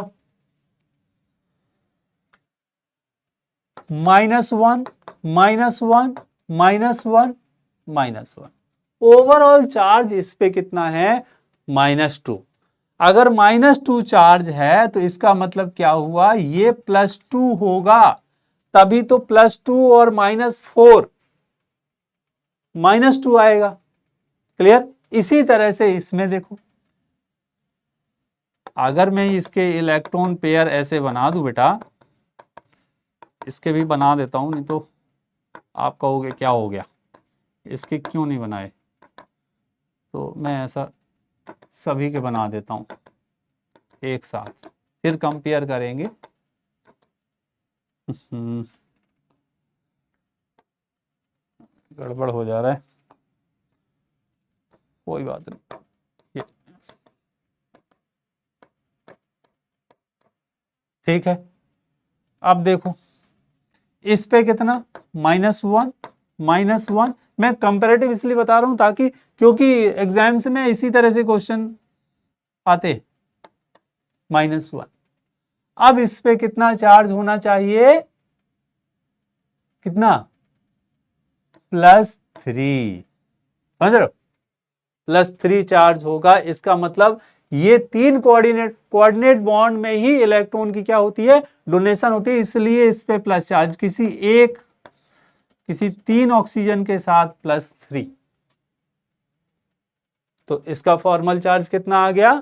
-1 -1 -1 -1, ओवरऑल चार्ज इस पे कितना है, -2। अगर -2 चार्ज है तो इसका मतलब क्या हुआ, ये +2 होगा, तभी तो +2 और -4 -2 आएगा। क्लियर, इसी तरह से इसमें देखो, अगर मैं इसके इलेक्ट्रॉन पेयर ऐसे बना दूं बेटा, इसके भी बना देता हूं, नहीं तो आप कहोगे क्या हो गया, इसके क्यों नहीं बनाए, तो मैं ऐसा सभी के बना देता हूं एक साथ, फिर कंपेयर करेंगे। गड़बड़ हो जा रहा है, कोई बात नहीं, ये ठीक है। अब देखो इस पे कितना, -1 -1, मैं कंपैरेटिव इसलिए बता रहा हूं ताकि, क्योंकि एग्जाम्स में इसी तरह से क्वेश्चन आते, -1। अब इस पे कितना चार्ज होना चाहिए, कितना, +3, समझ रहे हो, +3 चार्ज होगा। इसका मतलब ये 3 कोऑर्डिनेट बॉन्ड में ही इलेक्ट्रॉन की क्या होती है, डोनेशन होती है, इसलिए इस पे प्लस चार्ज, किसी 3 ऑक्सीजन के साथ +3, तो इसका फॉर्मल चार्ज कितना आ गया,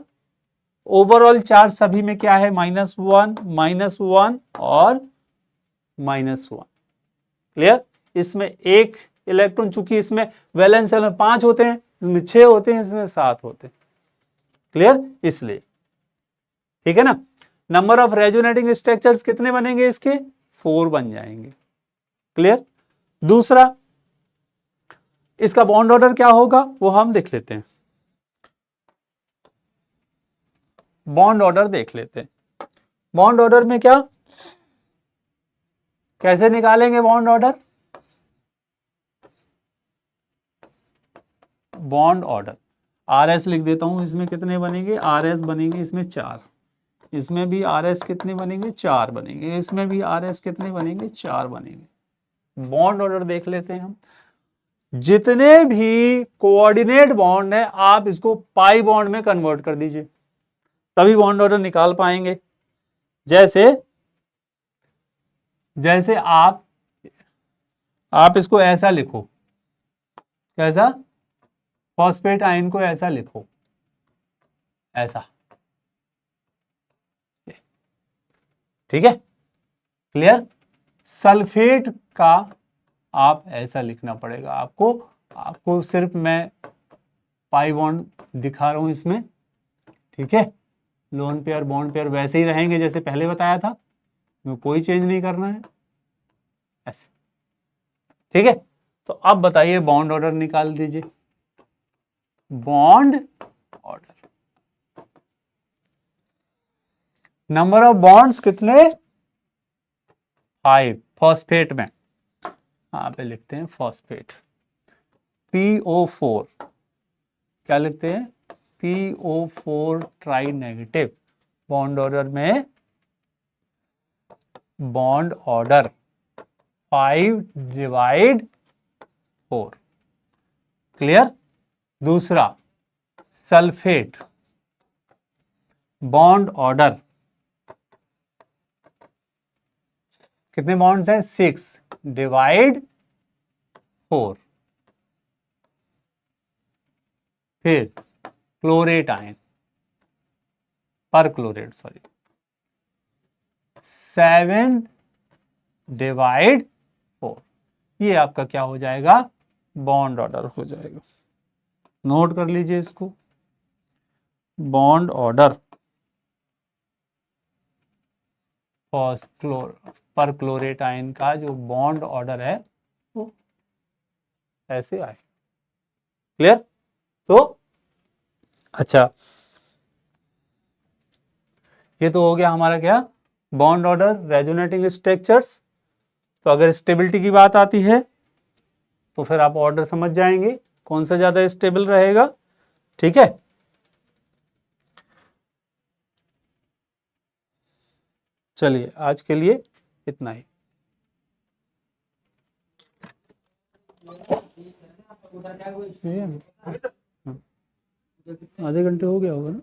ओवरऑल चार्ज सभी में क्या है, -1 -1 और -1। क्लियर, इसमें एक इलेक्ट्रॉन, चूंकि इसमें वैलेंस 5 होते हैं, इसमें 6 होते हैं, इसमें 7 होते हैं। क्लियर, इसलिए, ठीक है ना। नंबर ऑफ रेजोनेटिंग स्ट्रक्चर्स कितने बनेंगे इसके, 4 बन जाएंगे। क्लियर, दूसरा इसका बॉन्ड ऑर्डर क्या होगा वो हम देख लेते हैं, बॉन्ड ऑर्डर देख लेते हैं। बॉन्ड ऑर्डर में क्या, कैसे निकालेंगे bond order, bond order RS लिख देता हूं, इसमें कितने बनेंगे, RS बनेंगे इसमें 4, इसमें भी RS कितने बनेंगे, 4 बनेंगे, इसमें भी RS कितने बनेंगे, 4 बनेंगे। बॉन्ड ऑर्डर देख लेते हैं हम। जितने भी कोऑर्डिनेट बॉन्ड है आप इसको पाई बॉन्ड में कन्वर्ट कर दीजिए, तभी बॉन्ड ऑर्डर निकाल पाएंगे। जैसे जैसे आप इसको ऐसा लिखो, कैसा, फॉस्फेट आयन को ऐसा लिखो, ऐसा, ठीक है, क्लियर। सल्फेट का आप ऐसा लिखना पड़ेगा आपको, आपको सिर्फ मैं पाई बॉन्ड दिखा रहा हूं इसमें, ठीक है। लोन पेयर बॉन्ड पेयर वैसे ही रहेंगे जैसे पहले बताया था, कोई चेंज नहीं करना है, ऐसे, ठीक है। तो अब बताइए बॉन्ड ऑर्डर निकाल दीजिए। Bond order, number of bonds कितने, 5 फॉस्फेट में, यहां पे लिखते हैं फॉस्फेट, PO4, क्या लिखते हैं, PO4 try negative, bond order में, बॉन्ड ऑर्डर 5/4, क्लियर। दूसरा सल्फेट, बॉन्ड ऑर्डर कितने बॉन्ड्स हैं, 6/4, फिर क्लोरेट आयन, पर क्लोरेट सॉरी, 7/4, ये आपका क्या हो जाएगा, बॉन्ड ऑर्डर हो जाएगा। नोट कर लीजिए इसको, बॉन्ड ऑर्डर पर क्लोरेट आयन का जो बॉन्ड ऑर्डर है वो ऐसे आए, क्लियर। तो अच्छा, ये तो हो गया हमारा क्या, बॉन्ड ऑर्डर, रेजोनेटिंग स्ट्रक्चर्स। तो अगर स्टेबिलिटी की बात आती है तो फिर आप ऑर्डर समझ जाएंगे कौन सा ज्यादा स्टेबल रहेगा, ठीक है। चलिए आज के लिए इतना ही। आधे घंटे हो गया होगा ना।